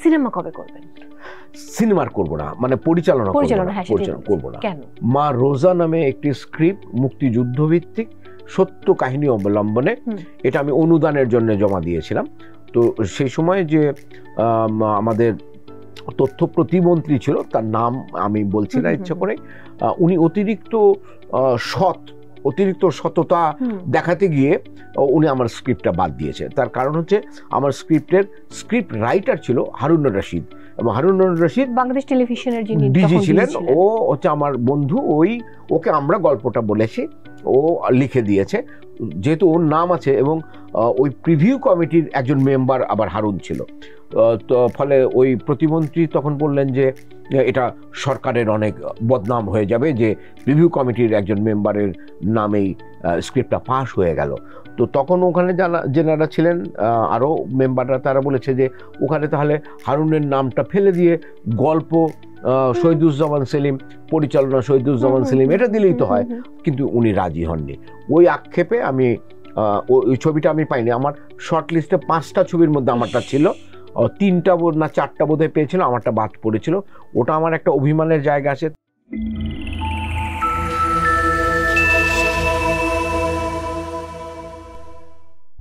Cinema কবে করবেন? সিনেমার করব না, মানে পরিচালনা করব না। মা রোজা নামে একটি স্ক্রিপ্ট, মুক্তিযুদ্ধ ভিত্তিক সত্য কাহিনী অবলম্বনে, এটা আমি অনুদানের জন্য জমা দিয়েছিলাম। তো সেই সময় যে আমাদের তথ্য প্রতিমন্ত্রী ছিল, তার নাম আমি বলছি না ইচ্ছা করে, উনি অতিরিক্ত সততা দেখাতে গিয়ে উনি আমার স্ক্রিপ্টটা বাদ দিয়েছে। তার কারণ হচ্ছে আমার স্ক্রিপ্ট রাইটার ছিল হারুনুর রশিদ, এবং হারুনুর রশিদ বাংলাদেশ টেলিভিশনের যিনি ডিজি ছিলেন, ও হচ্ছে আমার বন্ধু। ওকে আমরা গল্পটা বলেছি, ও লিখে দিয়েছে যেহেতু ওর নাম আছে, এবং ওই প্রিভিউ কমিটির একজন মেম্বার আবার হারুন ছিল। তো ফলে ওই প্রতিমন্ত্রী তখন বললেন যে এটা সরকারের অনেক বদনাম হয়ে যাবে যে রিভিউ কমিটির একজন মেম্বারের নামেই স্ক্রিপ্টটা পাস হয়ে গেল। তো তখন ওখানে যেনারা ছিলেন আরও মেম্বাররা, তারা বলেছে যে ওখানে তাহলে হারুনের নামটা ফেলে দিয়ে গল্প শহীদুজ্জামান সেলিম, পরিচালনা শহীদুজ্জামান সেলিম, এটা দিলেই তো হয়। কিন্তু উনি রাজি হননি। ওই আক্ষেপে আমি ওই ছবিটা আমি পাইনি। আমার শর্ট লিস্টে 5টা ছবির মধ্যে আমারটা ছিল, 3টা না 4টা বোধহয় পেয়েছিল, আমারটা বাদ পড়েছিল। ওটা আমার একটা অভিমানের জায়গা আছে।